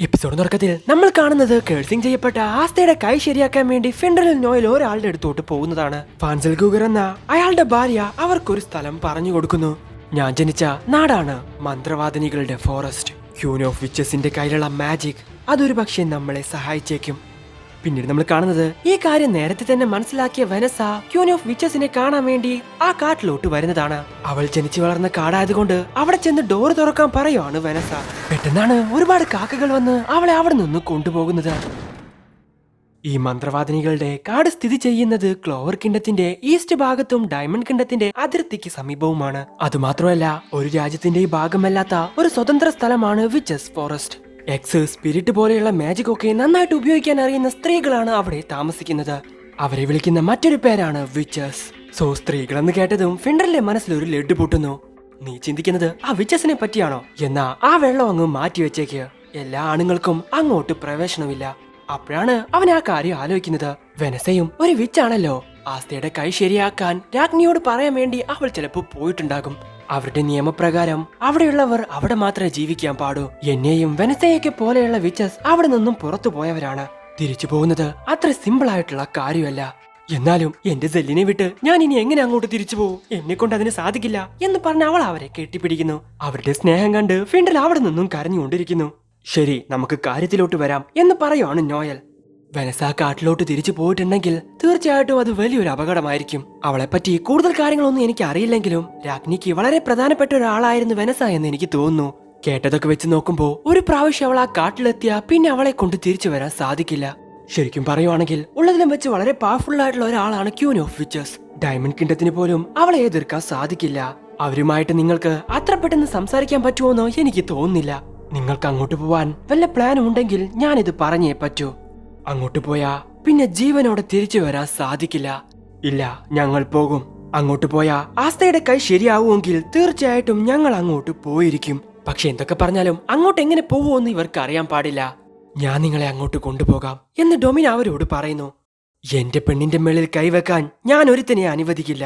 Episode തുടക്കത്തിൽ നമ്മൾ കാണുന്നത് കേഴ്സിംഗ് ചെയ്യപ്പെട്ട ആസ്തയുടെ കൈ ശരിയാക്കാൻ വേണ്ടി ഫെൻഡറിൽ നോയൽ ഒരാളുടെ അടുത്തോട്ട് പോകുന്നതാണ്. ഫാൻസൽ ഗൂഗർ എന്ന അയാളുടെ ഭാര്യ അവർക്കൊരു സ്ഥലം പറഞ്ഞു കൊടുക്കുന്നു. ഞാൻ ജനിച്ച നാടാണ് മന്ത്രവാദിനികളുടെ ഫോറസ്റ്റ്. ക്യൂൻ ഓഫ് വിച്ചസിന്റെ കയ്യിലുള്ള മാജിക് അതൊരു പക്ഷേ നമ്മളെ സഹായിച്ചേക്കും. പിന്നീട് നമ്മൾ കാണുന്നത് ഈ കാര്യം നേരത്തെ തന്നെ മനസ്സിലാക്കിയ വെനസ ക്യൂൻ ഓഫ് വിച്ചസിനെ കാണാൻ വേണ്ടി ആ കാട്ടിലോട്ട് വരുന്നതാണ്. അവൾ ജനിച്ചു വളർന്ന കാടായതുകൊണ്ട് അവിടെ ചെന്ന് ഡോർ തുറക്കാൻ പറയുവാണ് വെനസ. പെട്ടെന്നാണ് ഒരുപാട് കാക്കകൾ വന്ന് അവളെ അവിടെ നിന്ന് കൊണ്ടുപോകുന്നത്. ഈ മന്ത്രവാദിനികളുടെ കാട് സ്ഥിതി ചെയ്യുന്നത് ക്ലോവർ കിണ്ടത്തിന്റെ ഈസ്റ്റ് ഭാഗത്തും ഡയമണ്ട് കിണ്ടത്തിന്റെ അതിർത്തിക്ക് സമീപവുമാണ്. അതുമാത്രമല്ല ഒരു രാജ്യത്തിന്റെ ഭാഗമല്ലാത്ത ഒരു സ്വതന്ത്ര സ്ഥലമാണ് വിച്ചസ് ഫോറസ്റ്റ്. എക്സ് സ്പിരിറ്റ് പോലെയുള്ള മാജിക് ഒക്കെ നന്നായിട്ട് ഉപയോഗിക്കാൻ അറിയുന്ന സ്ത്രീകളാണ് അവിടെ താമസിക്കുന്നത്. അവരെ വിളിക്കുന്ന മറ്റൊരു പേരാണ് വിച്ചസ്. സോ സ്ത്രീകളെന്ന് കേട്ടതും ഫിൻഡറിന്റെ മനസ്സിൽ ഒരു ലഡ്ഡു പൊട്ടുന്നു. നീ ചിന്തിക്കുന്നത് ആ വിച്ചസിനെ പറ്റിയാണോ? എന്നാ ആ വെള്ളം അങ്ങ് മാറ്റി വെച്ചേക്ക്. എല്ലാ ആണുങ്ങൾക്കും അങ്ങോട്ട് പ്രവേശനമില്ല. അപ്പോഴാണ് അവൻ ആ കാര്യം ആലോചിക്കുന്നത്. വെനസയും ഒരു വിച്ചാണല്ലോ. ആസ്തയുടെ കൈ ശരിയാക്കാൻ രാജ്ഞിയോട് പറയാൻ വേണ്ടി അവൾ ചിലപ്പോൾ പോയിട്ടുണ്ടാകും. അവരുടെ നിയമപ്രകാരം അവിടെയുള്ളവർ അവിടെ മാത്രമേ ജീവിക്കാൻ പാടൂ. എന്നെയും വെനസയൊക്കെ പോലെയുള്ള വിച്ചസ് അവിടെ നിന്നും പുറത്തു പോയവരാണ്. തിരിച്ചു പോകുന്നത് അത്ര സിമ്പിൾ ആയിട്ടുള്ള കാര്യമല്ല. എന്നാലും എന്റെ സെല്ലിനെ വിട്ട് ഞാൻ ഇനി എങ്ങനെ അങ്ങോട്ട് തിരിച്ചു പോകും? എന്നെ കൊണ്ട് അതിന് സാധിക്കില്ല എന്ന് പറഞ്ഞ് അവൾ അവരെ കെട്ടിപ്പിടിക്കുന്നു. അവരുടെ സ്നേഹം കണ്ട് ഫിൻഡൽ അവിടെ നിന്നും കരഞ്ഞുകൊണ്ടിരിക്കുന്നു. ശരി, നമുക്ക് കാര്യത്തിലോട്ട് വരാം എന്ന് പറയുവാണ് നോയൽ. വെനസ കാട്ടിലോട്ട് തിരിച്ചു പോയിട്ടുണ്ടെങ്കിൽ തീർച്ചയായിട്ടും അത് വലിയൊരു അപകടമായിരിക്കും. അവളെപ്പറ്റി കൂടുതൽ കാര്യങ്ങളൊന്നും എനിക്ക് അറിയില്ലെങ്കിലും രാജ്ഞിക്ക് വളരെ പ്രധാനപ്പെട്ട ഒരാളായിരുന്നു വെനസ എന്ന് എനിക്ക് തോന്നുന്നു. കേട്ടതൊക്കെ വെച്ച് നോക്കുമ്പോ ഒരു പ്രാവശ്യം അവൾ ആ കാട്ടിലെത്തിയ പിന്നെ അവളെ കൊണ്ട് തിരിച്ചു വരാൻ സാധിക്കില്ല. ശരിക്കും പറയുവാണെങ്കിൽ ഉള്ളതിലും വെച്ച് വളരെ പവർഫുൾ ആയിട്ടുള്ള ഒരാളാണ് ക്യൂൻ ഓഫ് വിച്ചസ്. ഡയമണ്ട് കിണ്ടത്തിന് പോലും അവളെ എതിർക്കാൻ സാധിക്കില്ല. അവരുമായിട്ട് നിങ്ങൾക്ക് അത്ര പെട്ടെന്ന് സംസാരിക്കാൻ പറ്റുമോന്നോ എനിക്ക് തോന്നുന്നില്ല. നിങ്ങൾക്ക് അങ്ങോട്ട് പോവാൻ വല്ല പ്ലാനും ഉണ്ടെങ്കിൽ ഞാനിത് പറഞ്ഞേ പറ്റൂ. അങ്ങോട്ട് പോയാ പിന്നെ ജീവനോടെ തിരിച്ചു വരാൻ സാധിക്കില്ല. ഇല്ല, ഞങ്ങൾ പോകും. അങ്ങോട്ട് പോയാ ആസ്തയുടെ കൈ ശരിയാവുമെങ്കിൽ തീർച്ചയായിട്ടും ഞങ്ങൾ അങ്ങോട്ട് പോയിരിക്കും. പക്ഷെ എന്തൊക്കെ പറഞ്ഞാലും അങ്ങോട്ട് എങ്ങനെ പോവുമെന്ന് ഇവർക്ക് അറിയാൻ പാടില്ല. ഞാൻ നിങ്ങളെ അങ്ങോട്ട് കൊണ്ടുപോകാം എന്ന് ഡൊമിന അവരോട് പറയുന്നു. എന്റെ പെണ്ണിന്റെ മേളിൽ കൈവെക്കാൻ ഞാൻ ഒരുത്തനെ അനുവദിക്കില്ല.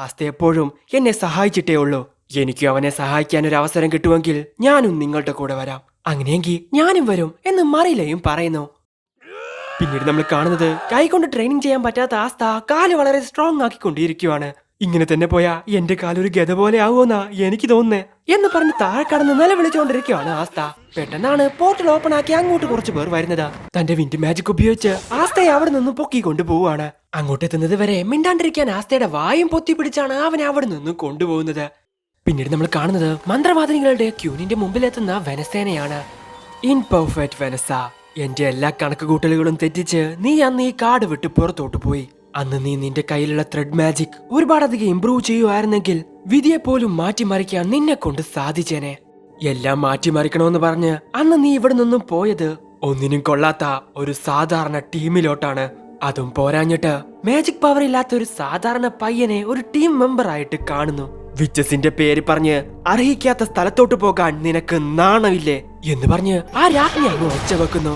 ആസ്ത എപ്പോഴും എന്നെ സഹായിച്ചിട്ടേ ഉള്ളൂ. എനിക്ക് അവനെ സഹായിക്കാൻ ഒരു അവസരം കിട്ടുമെങ്കിൽ ഞാനും നിങ്ങളുടെ കൂടെ വരാം. അങ്ങനെയെങ്കിൽ ഞാനും വരും എന്ന് മറിലയും പറയുന്നു. പിന്നീട് നമ്മൾ കാണുന്നത് കൈകൊണ്ട് ട്രെയിനിങ് ചെയ്യാൻ പറ്റാത്ത ആസ്ത കാല് വളരെ സ്ട്രോങ് ആക്കിക്കൊണ്ടിരിക്കുവാണ്. ഇങ്ങനെ തന്നെ പോയാ എന്റെ കാലൊരു ഗത പോലെ ആവുമെന്നാ എനിക്ക് തോന്നുന്നേ എന്ന് പറഞ്ഞ് താഴെ കടന്ന് നിലവിളിച്ചുകൊണ്ടിരിക്കുവാണ് ആസ്ത. പെട്ടെന്നാണ് പോർട്ടൽ ഓപ്പൺ ആക്കി അങ്ങോട്ട് കുറച്ചു പേർ വരുന്നത്. തന്റെ വിൻഡ് മാജിക് ഉപയോഗിച്ച് ആസ്തയെ അവിടെ നിന്നും പൊക്കി കൊണ്ടുപോവാണ്. അങ്ങോട്ടെത്തുന്നത് വരെ മിണ്ടാണ്ടിരിക്കാൻ ആസ്തയുടെ വായും പൊത്തി പിടിച്ചാണ് അവനെ അവിടെ നിന്നും കൊണ്ടുപോകുന്നത്. പിന്നീട് നമ്മൾ കാണുന്നത് മന്ത്രവാദിനികളുടെ ക്യൂനിന്റെ മുമ്പിലെത്തുന്ന വെനസേനയാണ്. ഇൻപെർഫെക്റ്റ് വെനസ, എന്റെ എല്ലാ കണക്കുകൂട്ടലുകളും തെറ്റിച്ച് നീ അന്ന് ഈ കാട് വിട്ട് പുറത്തോട്ട് പോയി. അന്ന് നീ നിന്റെ കയ്യിലുള്ള ത്രെഡ് മാജിക് ഒരുപാടധികം ഇംപ്രൂവ് ചെയ്യുമായിരുന്നെങ്കിൽ വിധിയെ പോലും മാറ്റിമറിക്കാൻ നിന്നെ കൊണ്ട് സാധിച്ചേനെ. എല്ലാം മാറ്റിമറിക്കണമെന്ന് പറഞ്ഞ് അന്ന് നീ ഇവിടെ നിന്നും പോയത് ഒന്നിനും കൊള്ളാത്ത ഒരു സാധാരണ ടീമിലോട്ടാണ്. അതും പോരാഞ്ഞിട്ട് മാജിക് പവർ ഇല്ലാത്ത ഒരു സാധാരണ പയ്യനെ ഒരു ടീം മെമ്പർ ആയിട്ട് കാണുന്നു. വിച്ചസിന്റെ പേര് പറഞ്ഞ് അർഹിക്കാത്ത സ്ഥലത്തോട്ട് പോകാൻ നിനക്ക് നാണമില്ലേ എന്ന് പറഞ്ഞ് ആ രാജ്ഞി അങ്ങ് ഒച്ച വെക്കുന്നു.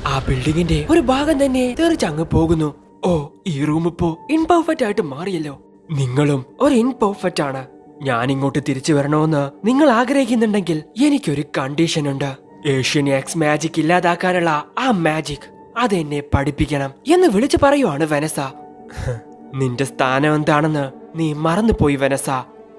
ആ ബിൽഡിങ്ങിന്റെ ഒരു ഭാഗം തന്നെ തെറിച്ചങ്ങ് പോകുന്നു. ഓ, ഈ റൂം ഇപ്പോ ഇൻപെർഫെക്റ്റ് ആയിട്ട് മാറിയല്ലോ. നിങ്ങളും ഒരു ഇൻപെർഫെക്റ്റ് ആണ്. ഞാൻ ഇങ്ങോട്ട് തിരിച്ചു വരണമെന്ന് നിങ്ങൾ ആഗ്രഹിക്കുന്നുണ്ടെങ്കിൽ എനിക്കൊരു കണ്ടീഷൻ ഉണ്ട്. ഏഷ്യൻ എക്സ് മാജിക് ഇല്ലാതാക്കാനുള്ള ആ മാജിക് അതെന്നെ പഠിപ്പിക്കണം എന്ന് വിളിച്ചു പറയുവാണ് വെനസ. നിന്റെ സ്ഥാനം എന്താണെന്ന് നീ മറന്നുപോയി വെനസ.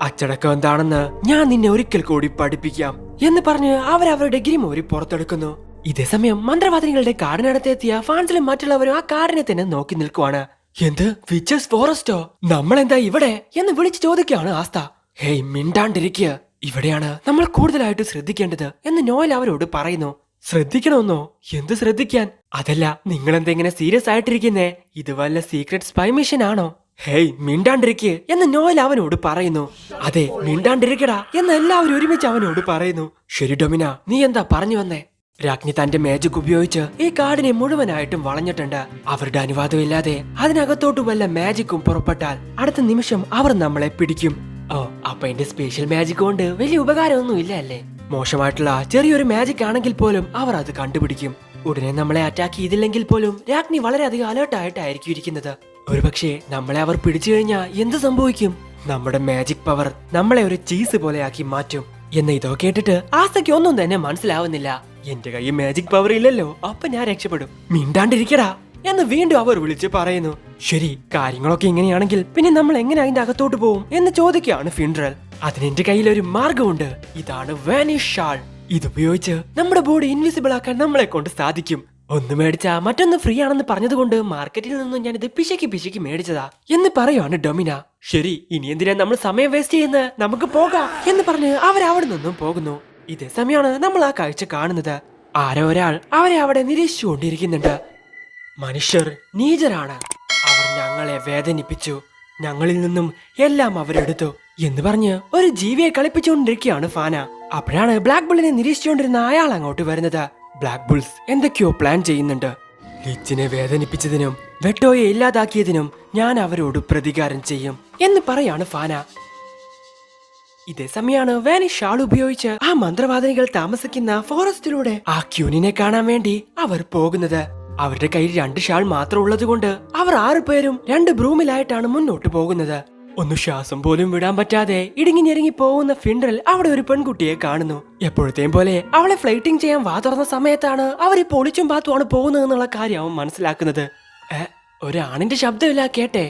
അച്ചടക്കം എന്താണെന്ന് ഞാൻ നിന്നെ ഒരിക്കൽ കൂടി പഠിപ്പിക്കാം എന്ന് പറഞ്ഞ് അവരവരുടെ ഗ്രിമോരി പുറത്തെടുക്കുന്നു. ഇതേസമയം മന്ത്രവാദിനികളുടെ കാടിനടുത്തെത്തിയ ഫാൻസിലും മറ്റുള്ളവരും ആ കാടിനെ തന്നെ നോക്കി നിൽക്കുവാണ്. എന്ത്, വിച്ചസ് ഫോറസ്റ്റോ? നമ്മളെന്താ ഇവിടെ എന്ന് വിളിച്ചു ചോദിക്കുകയാണ് ആസ്ത. ഹേയ്, മിണ്ടാണ്ടിരിക്കുക. ഇവിടെയാണ് നമ്മൾ കൂടുതലായിട്ട് ശ്രദ്ധിക്കേണ്ടത് എന്ന് നോയൽ അവരോട് പറയുന്നു. ശ്രദ്ധിക്കണമെന്നോ? എന്ത് ശ്രദ്ധിക്കാൻ? അതല്ല, നിങ്ങളെന്തെങ്ങനെ സീരിയസ് ആയിട്ടിരിക്കുന്നേ? ഇത് വല്ല സീക്രട്ട് സ്പൈ മിഷൻ ആണോ? ഹേയ്, മിണ്ടാണ്ടിരിക്കുക എന്ന് നോയൽ അവനോട് പറയുന്നു. അതെ, മിണ്ടാണ്ടിരിക്കടാ എന്ന് എല്ലാവരും ഒരുമിച്ച് അവനോട് പറയുന്നു. ശരി ഡൊമിന, നീ എന്താ പറഞ്ഞു വന്നേ? രാജ്ഞി തന്റെ മാജിക് ഉപയോഗിച്ച് ഈ കാടിനെ മുഴുവനായിട്ടും വളഞ്ഞിട്ടുണ്ട്. അവരുടെ അനുവാദമില്ലാതെ അതിനകത്തോട്ട് വല്ല മാജിക്കും പുറപ്പെട്ടാൽ അടുത്ത നിമിഷം അവർ നമ്മളെ പിടിക്കും. ഓ, അപ്പൊ എന്റെ സ്പെഷ്യൽ മാജിക് കൊണ്ട് വലിയ ഉപകാരമൊന്നും ഇല്ല അല്ലേ? മോശമായിട്ടുള്ള ചെറിയൊരു മാജിക് ആണെങ്കിൽ പോലും അവർ അത് കണ്ടുപിടിക്കും. ഉടനെ നമ്മളെ അറ്റാക്ക് ചെയ്തില്ലെങ്കിൽ പോലും രാജ്ഞി വളരെയധികം അലേർട്ടായിട്ടായിരിക്കും ഇരിക്കുന്നത്. ഒരുപക്ഷെ നമ്മളെ അവർ പിടിച്ചു കഴിഞ്ഞാൽ എന്ത് സംഭവിക്കും? നമ്മുടെ മാജിക് പവർ നമ്മളെ ഒരു ചീസ് പോലെ ആക്കി മാറ്റും. എന്ന് ഇതോ കേട്ടിട്ട് ആസ്തയ്ക്ക് ഒന്നും തന്നെ മനസ്സിലാവുന്നില്ല. എന്റെ കൈ മാജിക് പവർ ഇല്ലല്ലോ, അപ്പൊ ഞാൻ രക്ഷപ്പെടും, മിണ്ടാണ്ടിരിക്കടാ എന്ന് വീണ്ടും അവർ വിളിച്ച് പറയുന്നു. ശരി, കാര്യങ്ങളൊക്കെ ഇങ്ങനെയാണെങ്കിൽ പിന്നെ നമ്മൾ എങ്ങനെ അതിന്റെ അകത്തോട്ട് പോകും എന്ന് ചോദിക്കുകയാണ് ഫിൻഡ്രൽ. അതിനെന്റെ കയ്യിൽ ഒരു മാർഗമുണ്ട്. ഇതാണ് വാനിഷ് ഷാൾ. ഇതുപയോഗിച്ച് നമ്മുടെ ബോഡി ഇൻവിസിബിൾ ആക്കാൻ നമ്മളെ കൊണ്ട് സാധിക്കും. ഒന്ന് മേടിച്ചാ മറ്റൊന്ന് ഫ്രീ ആണെന്ന് പറഞ്ഞതുകൊണ്ട് മാർക്കറ്റിൽ നിന്നും ഞാൻ ഇത് പിശുക്കി മേടിച്ചതാ എന്ന് പറയുവാണ് ഡൊമിന. ശരി, ഇനി എന്തിനാ നമ്മൾ സമയം വേസ്റ്റ് ചെയ്യുന്നത്, നമുക്ക് പോകാം എന്ന് പറഞ്ഞ് അവരവിടെ നിന്നും പോകുന്നു. ഇതേ സമയമാണ് നമ്മൾ ആ കാഴ്ച കാണുന്നത്. ആരോ ഒരാൾ അവരെ അവിടെ നിരീക്ഷിച്ചുകൊണ്ടിരിക്കുന്നുണ്ട്. മനുഷ്യർ നീചരാണ്, അവർ ഞങ്ങളെ വേദനിപ്പിച്ചു, ഞങ്ങളിൽ നിന്നും എല്ലാം അവരെടുത്തു എന്ന് പറഞ്ഞ് ഒരു ജീവിയെ കളിപ്പിച്ചുകൊണ്ടിരിക്കുകയാണ് ഫാന. അപ്പോഴാണ് ബ്ലാക്ക് ബുള്ളിനെ നിരീക്ഷിച്ചുകൊണ്ടിരുന്ന അയാൾ അങ്ങോട്ട് വരുന്നത്. ബ്ലാക്ക് ബുൾസ് എന്തൊക്കെയോ പ്ലാൻ ചെയ്യുന്നുണ്ട്. ലിച്ചിനെ വേദനിപ്പിച്ചതിനും വെട്ടോയെ ഇല്ലാതാക്കിയതിനും ഞാൻ അവരോട് പ്രതികാരം ചെയ്യും എന്ന് പറയാണ് ഫാന. ഇതേ സമയമാണ് വാനിഷ് ഷാൾ ഉപയോഗിച്ച് ആ മന്ത്രവാദിനികൾ താമസിക്കുന്ന ഫോറസ്റ്റിലൂടെ ആ ക്യൂനിനെ കാണാൻ വേണ്ടി അവർ പോകുന്നത്. അവരുടെ കയ്യിൽ 2 ഷാൾ മാത്രം ഉള്ളത് കൊണ്ട് അവർ 6 പേരും 2 ബ്രൂമിലായിട്ടാണ് മുന്നോട്ട് പോകുന്നത്. ഒന്ന് ശ്വാസം പോലും വിടാൻ പറ്റാതെ ഇടുങ്ങി ഞെരുങ്ങി പോകുന്ന ഫിൻഡ്രൽ അവിടെ ഒരു പെൺകുട്ടിയെ കാണുന്നു. എപ്പോഴത്തെയും പോലെ അവളെ ഫ്ലൈറ്റിംഗ് ചെയ്യാൻ വാ തുറന്ന സമയത്താണ് അവരിപ്പോ ഒളിച്ചും പാത്തുമാണ് പോകുന്നത് എന്നുള്ള കാര്യം അവൻ മനസ്സിലാക്കുന്നത്. ഒരു ആണിന്റെ ശബ്ദമില്ല കേട്ടെ.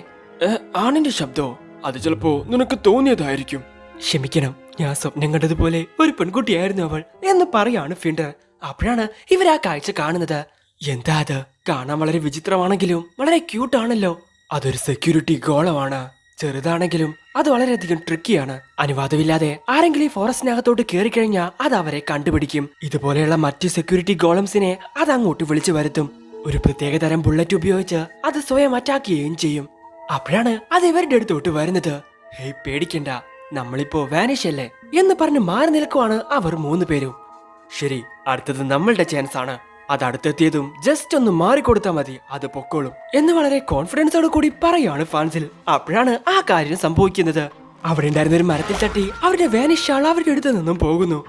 ആണിന്റെ ശബ്ദോ? അത് ചിലപ്പോ നിനക്ക് തോന്നിയതായിരിക്കും. ക്ഷമിക്കണം, ഞാൻ സ്വപ്നം കണ്ടതുപോലെ ഒരു പെൺകുട്ടിയായിരുന്നു അവൾ എന്ന് പറയാണ് ഫിൻഡ്രൽ. അപ്പോഴാണ് ഇവരാ കാഴ്ച കാണുന്നത്. എന്താ അത്? കാണാൻ വളരെ വിചിത്രമാണെങ്കിലും വളരെ ക്യൂട്ടാണല്ലോ. അതൊരു സെക്യൂരിറ്റി ഗോളമാണ്. ചെറുതാണെങ്കിലും അത് വളരെയധികം ട്രിക്കിയാണ്. അനുവാദമില്ലാതെ ആരെങ്കിലും ഈ ഫോറസ്റ്റിനകത്തോട്ട് കയറിക്കഴിഞ്ഞാൽ അത് അവരെ കണ്ടുപിടിക്കും. ഇതുപോലെയുള്ള മറ്റു സെക്യൂരിറ്റി ഗോളംസിനെ അത് അങ്ങോട്ട് വിളിച്ചു വരുത്തും. ഒരു പ്രത്യേക തരം ബുള്ളറ്റ് ഉപയോഗിച്ച് അത് സ്വയം അറ്റാക്ക് ചെയ്യുകയും ചെയ്യും. അപ്പോഴാണ് അത് ഇവരുടെ അടുത്തോട്ട് വരുന്നത്. ഹേയ്, പേടിക്കണ്ട, നമ്മളിപ്പോ വാനിഷ് അല്ലേ എന്ന് പറഞ്ഞ് മാറി നിൽക്കുവാണ് അവർ 3 പേരും. ശരി, അടുത്തത് നമ്മളുടെ ചാൻസ് ആണ്. അത് അടുത്തെത്തിയതും ജസ്റ്റ് ഒന്ന് മാറിക്കൊടുത്താൽ മതി, അത് പൊക്കോളും എന്ന് വളരെ കോൺഫിഡൻസോട് കൂടി പറയാണ് ഫാൻസിൽ. അപ്പോഴാണ് ആ കാര്യം സംഭവിക്കുന്നത്. അവിടെ ഉണ്ടായിരുന്ന ഒരു മരത്തിൽ തട്ടി അവരുടെ വാനിഷ് ഷാൾ അവരുടെ അടുത്ത് നിന്നും പോകുന്നു.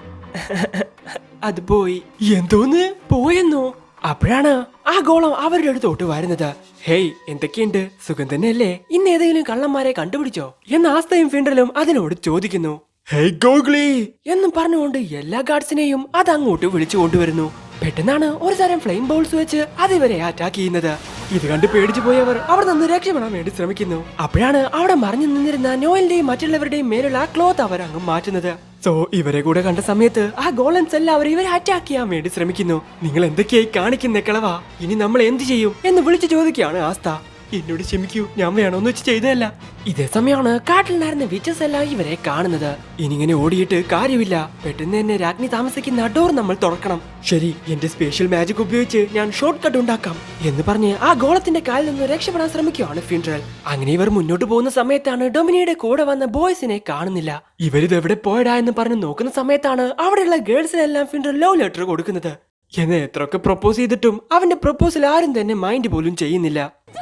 അത് പോയി. എന്തോന്ന് പോയെന്നോ? അപ്പോഴാണ് ആ ഗോളം അവരുടെ അടുത്തോട്ട് വരുന്നത്. ഹേയ്, എന്തൊക്കെയുണ്ട്, സുഖം തന്നെയല്ലേ? ഇന്ന് ഏതെങ്കിലും കള്ളന്മാരെ കണ്ടുപിടിച്ചോ എന്ന് ആസ്തയും ഫിൻഡ്രലും അതിനോട് ചോദിക്കുന്നു. ഹേയ് ഗോഗ്ലി എന്നും പറഞ്ഞുകൊണ്ട് എല്ലാ ഗാർഡ്സിനെയും അത് അങ്ങോട്ട് വിളിച്ചു കൊണ്ടുവരുന്നു. പെട്ടെന്നാണ് ഒരു തരം ഫ്ലെയിം ബോൾസ് വെച്ച് അതിവരെ അറ്റാക്ക് ചെയ്യുന്നത്. ഇത് കണ്ട് പേടിച്ചു പോയവർ അവിടെ നിന്ന് രക്ഷപ്പെടാൻ വേണ്ടി ശ്രമിക്കുന്നു. അപ്പോഴാണ് അവിടെ മറിഞ്ഞു നിന്നിരുന്ന നോയലിന്റെയും മറ്റുള്ളവരുടെയും മേലുള്ള ക്ലോത്ത് അവർ അങ്ങ് മാറ്റുന്നത്. സോ ഇവരെ കൂടെ കണ്ട സമയത്ത് ആ ഗോളൻസ് എല്ലാവരും ഇവരെ അറ്റാക്ക് ചെയ്യാൻ വേണ്ടി ശ്രമിക്കുന്നു. നിങ്ങൾ എന്തൊക്കെയായി കാണിക്കുന്ന കളവാ, ഇനി നമ്മൾ എന്ത് ചെയ്യും എന്ന് വിളിച്ചു ചോദിക്കുകയാണ് ആസ്ത. എന്നോട് ക്ഷമിക്കൂ, ഞാൻ വേണമെന്ന് വെച്ച് ചെയ്തതല്ല. ഇതേ സമയമാണ് കാട്ടിലുണ്ടായിരുന്ന വിച്ചസ് എല്ലാം ഇവരെ കാണുന്നത്. ഇനിങ്ങനെ ഓടിയിട്ട് കാര്യമില്ല, പെട്ടെന്ന് തന്നെ രാജ്ഞി താമസിക്കുന്ന ഡോർ നമ്മൾ തുറക്കണം. ശരി, എന്റെ സ്പെഷ്യൽ മാജിക് ഉപയോഗിച്ച് ഞാൻ ഷോർട്ട് കട്ട് ഉണ്ടാക്കാം എന്ന് പറഞ്ഞ് ആ ഗോളത്തിന്റെ കാലിൽ നിന്ന് രക്ഷപ്പെടാൻ ശ്രമിക്കുകയാണ് ഫിൻഡ്രൽ. അങ്ങനെ ഇവർ മുന്നോട്ട് പോകുന്ന സമയത്താണ് ഡൊമിനിയുടെ കൂടെ വന്ന ബോയ്സിനെ കാണുന്നില്ല. ഇവരിത് എവിടെ പോയടാ എന്ന് പറഞ്ഞ് നോക്കുന്ന സമയത്താണ് അവിടെയുള്ള ഗേൾസിനെല്ലാം ഫിൻഡ്രൽ ലവ് ലെറ്റർ കൊടുക്കുന്നത്. എന്നെ എത്രയൊക്കെ പ്രപ്പോസ് ചെയ്തിട്ടും അവന്റെ പ്രപ്പോസൽ ആരും തന്നെ മൈൻഡ് പോലും ചെയ്യുന്നില്ല.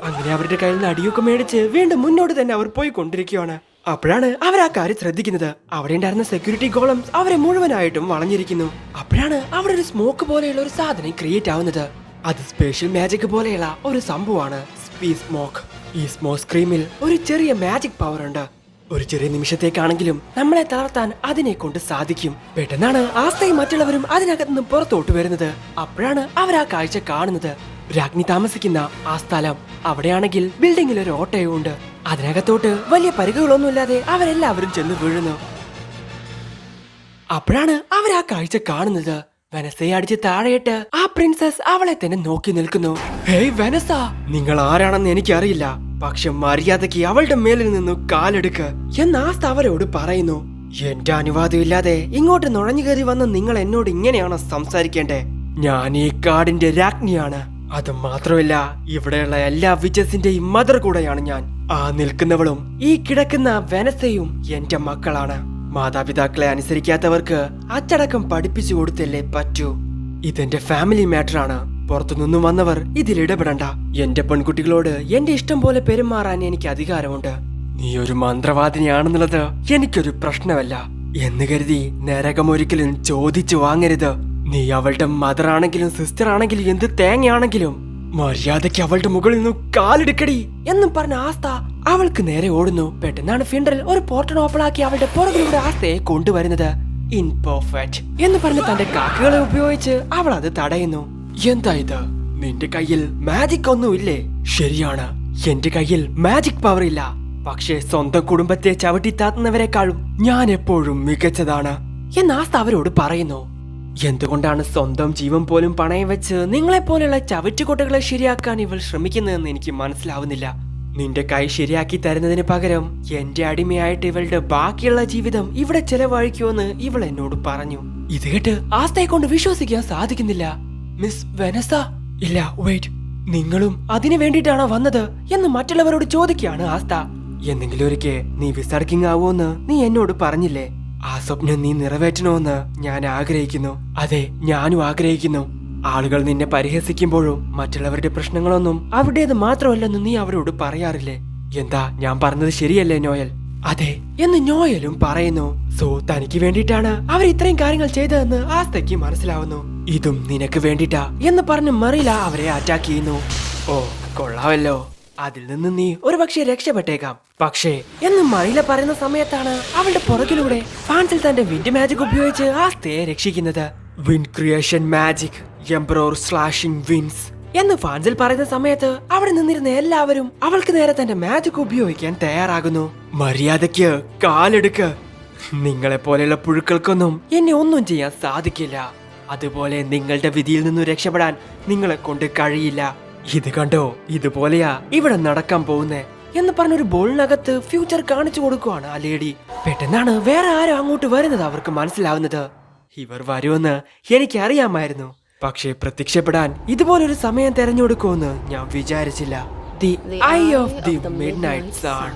അങ്ങനെ അവരുടെ കയ്യിൽ നിന്ന് അടിയൊക്കെ മേടിച്ച് വീണ്ടും മുന്നോട്ട് തന്നെ അവർ പോയി കൊണ്ടിരിക്കുകയാണ്. അപ്പോഴാണ് അവർ ആ കാര്യം ശ്രദ്ധിക്കുന്നത്. അവിടെ ഉണ്ടായിരുന്ന സെക്യൂരിറ്റി ഗോളംസ് അവരെ മുഴുവനായിട്ടും വളഞ്ഞിരിക്കുന്നു. അപ്പോഴാണ് അവിടെ ഒരു സ്മോക്ക് പോലെയുള്ള ഒരു സാധനം ക്രിയേറ്റ് ആവുന്നത്. അത് സ്പെഷ്യൽ മാജിക് പോലെയുള്ള ഒരു സംഭവമാണ് സ്മോക്ക്. ഈ സ്മോക്ക് സ്ക്രീമിൽ ഒരു ചെറിയ മാജിക് പവർ ഉണ്ട്. ഒരു ചെറിയ നിമിഷത്തേക്കാണെങ്കിലും നമ്മളെ തളർത്താൻ അതിനെ കൊണ്ട് സാധിക്കും. പെട്ടെന്നാണ് ആസ്തയും മറ്റുള്ളവരും അതിനകത്ത് നിന്ന് പുറത്തോട്ട് വരുന്നത്. അപ്പോഴാണ് അവർ ആ കാഴ്ച കാണുന്നത്. രാജ്ഞി താമസിക്കുന്ന ആ സ്ഥലം. അവിടെയാണെങ്കിൽ ബിൽഡിംഗിൽ ഒരു ഓട്ടയും ഉണ്ട്. അതിനകത്തോട്ട് വലിയ പരിക്കുകളൊന്നുമില്ലാതെ അവരെല്ലാവരും ചെന്ന് വീഴുന്നു. അപ്പോഴാണ് അവർ ആ കാഴ്ച കാണുന്നത്. വെനസയെ അടിച്ച് താഴെയിട്ട് ആ പ്രിൻസസ് അവളെ തന്നെ നോക്കി നിൽക്കുന്നു. ഹേയ് വെനസ, നിങ്ങൾ ആരാണെന്ന് എനിക്കറിയില്ല, പക്ഷെ മര്യാദയ്ക്ക് അവളുടെ മേലിൽ നിന്ന് കാലെടുക്ക് എന്ന് ആസ്ത അവരോട് പറയുന്നു. എന്റെ അനുവാദം ഇല്ലാതെ ഇങ്ങോട്ട് നുഴഞ്ഞു കയറി വന്ന് നിങ്ങൾ എന്നോട് ഇങ്ങനെയാണോ സംസാരിക്കേണ്ടേ? ഞാൻ ഈ കാടിന്റെ രാജ്ഞിയാണ്. അത് മാത്രമല്ല, ഇവിടെയുള്ള എല്ലാ വിച്ചസിന്റെയും മദർ കൂടെയാണ് ഞാൻ. ആ നിൽക്കുന്നവളും ഈ കിടക്കുന്ന വെനസയും എന്റെ മക്കളാണ്. മാതാപിതാക്കളെ അനുസരിക്കാത്തവർക്ക് അച്ചടക്കം പഠിപ്പിച്ചു കൊടുത്തല്ലേ പറ്റൂ. ഇതെന്റെ ഫാമിലി മാറ്ററാണ്. പുറത്തുനിന്നും വന്നവർ ഇതിൽ ഇടപെടണ്ട. എന്റെ പെൺകുട്ടികളോട് എന്റെ ഇഷ്ടം പോലെ പെരുമാറാൻ എനിക്ക് അധികാരമുണ്ട്. നീ ഒരു മന്ത്രവാദിനിയാണെന്നുള്ളത് എനിക്കൊരു പ്രശ്നമല്ല എന്ന് കരുതി നരകം ഒരിക്കലും ചോദിച്ചു വാങ്ങരുത്. നീ അവളുടെ മദർ ആണെങ്കിലും സിസ്റ്റർ ആണെങ്കിലും എന്ത് തേങ്ങയാണെങ്കിലും മര്യാദയ്ക്ക് അവളുടെ മുകളിൽ നിന്ന് കാലെടുക്കടി എന്നും പറഞ്ഞ ആസ്ത അവൾക്ക് നേരെ ഓടുന്നു. പെട്ടെന്നാണ് ഫിൻഡ്രൽ ഒരു പോർട്ടൽ ഓപ്പൺ ആക്കി അവളുടെ പുറകിലൂടെ ആസ്തയെ കൊണ്ടുവരുന്നത്. ഇൻപെർഫെക്റ്റ് എന്ന് പറഞ്ഞ് തന്റെ കാക്കുകളെ ഉപയോഗിച്ച് അവൾ അത് തടയുന്നു. എന്താ ഇത്? നിന്റെ കയ്യിൽ മാജിക് ഒന്നുമില്ലേ? ശരിയാണ്, എന്റെ കയ്യിൽ മാജിക് പവർ ഇല്ല. പക്ഷേ സ്വന്തം കുടുംബത്തെ ചവിട്ടിത്താത്തുന്നവരെക്കാളും ഞാൻ എപ്പോഴും മികച്ചതാണ് എന്ന് ആസ്ത അവരോട് പറയുന്നു. എന്തുകൊണ്ടാണ് സ്വന്തം ജീവൻ പോലും പണയം വെച്ച് നിങ്ങളെപ്പോലെയുള്ള ചവറ്റുകൊട്ടകളെ ശരിയാക്കാൻ ഇവൾ ശ്രമിക്കുന്നതെന്ന് എനിക്ക് മനസ്സിലാവുന്നില്ല. നിന്റെ കൈ ശരിയാക്കി തരുന്നതിന് പകരം എന്റെ അടിമയായിട്ട് ഇവളുടെ ബാക്കിയുള്ള ജീവിതം ഇവിടെ ചെലവഴിക്കുമെന്ന് ഇവൾ എന്നോട് പറഞ്ഞു. ഇത് കേട്ട് ആസ്തയെ കൊണ്ട് വിശ്വസിക്കാൻ സാധിക്കുന്നില്ല. മിസ് വെനസ, ഇല്ല വെയിറ്റ്, നിങ്ങളും അതിനു വേണ്ടിയിട്ടാണോ വന്നത് എന്ന് മറ്റുള്ളവരോട് ചോദിക്കുകയാണ് ആസ്ത. എന്തെങ്കിലും ഒരിക്കൽ നീ വിസർക്കിംഗ് ആവുമെന്ന് നീ എന്നോട് പറഞ്ഞില്ലേ? ആ സ്വപ്നം നീ നിറവേറ്റണമെന്ന് ഞാൻ ആഗ്രഹിക്കുന്നു. അതെ, ഞാനും ആഗ്രഹിക്കുന്നു. ആളുകൾ നിന്നെ പരിഹസിക്കുമ്പോഴും മറ്റുള്ളവരുടെ പ്രശ്നങ്ങളൊന്നും അവരുടേത് മാത്രമല്ലെന്ന് നീ അവരോട് പറയാറില്ലേ? എന്താ ഞാൻ പറഞ്ഞത് ശരിയല്ലേ നോയൽ? അതെ എന്ന് നോയലും പറയുന്നു. സോ തനിക്ക് വേണ്ടിയിട്ടാണ് അവർ ഇത്രയും കാര്യങ്ങൾ ചെയ്തതെന്ന് ആസ്തയ്ക്ക് മനസ്സിലാവുന്നു. ഇതും നിനക്ക് വേണ്ടിട്ടാ എന്ന് പറഞ്ഞ് മറില അവരെ അറ്റാക്ക് ചെയ്യുന്നു. ഓ കൊള്ളാമല്ലോ, അതിൽ നിന്ന് നീ ഒരുപക്ഷെ രക്ഷപ്പെട്ടേക്കാം. പക്ഷേ എന്ന് മറില പറയുന്ന സമയത്താണ് അവളുടെ പുറകിലൂടെ ഫാൻസിൽ തന്റെ വിൻഡ് മാജിക് ഉപയോഗിച്ച് ആസ്തയെ രക്ഷിക്കുന്നത്. വിൻഡ് ക്രിയേഷൻ മാജിക്, എംപറോർ സ്ലാഷിംഗ് വിൻസ് എന്ന് ഫാൻസിൽ പറയുന്ന സമയത്ത് അവിടെ നിന്നിരുന്ന എല്ലാവരും അവൾക്ക് നേരെ തന്റെ മാജിക് ഉപയോഗിക്കാൻ തയ്യാറാകുന്നു. മര്യാദയ്ക്ക് കാലെടുക്ക്. നിങ്ങളെ പോലെയുള്ള പുഴുക്കൾക്കൊന്നും എന്നെ ഒന്നും ചെയ്യാൻ സാധിക്കില്ല. അതുപോലെ നിങ്ങളുടെ വിധിയിൽ നിന്നും രക്ഷപ്പെടാൻ നിങ്ങളെ കൊണ്ട് കഴിയില്ല. ഇത് കണ്ടോ, ഇതുപോലെയാ ഇവിടെ നടക്കാൻ പോകുന്നേ എന്ന് പറഞ്ഞൊരു ബോളിനകത്ത് ഫ്യൂച്ചർ കാണിച്ചു കൊടുക്കുവാണ് ആ ലേഡി. പെട്ടെന്നാണ് വേറെ ആരും അങ്ങോട്ട് വരുന്നത് അവർക്ക് മനസ്സിലാവുന്നത്. ഇവർ വരുമെന്ന് എനിക്കറിയാമായിരുന്നു, പക്ഷേ പ്രത്യക്ഷപ്പെടാൻ ഇതുപോലൊരു സമയം തെരഞ്ഞെടുക്കുമെന്ന് ഞാൻ വിചാരിച്ചില്ല. The eye of the midnight sun.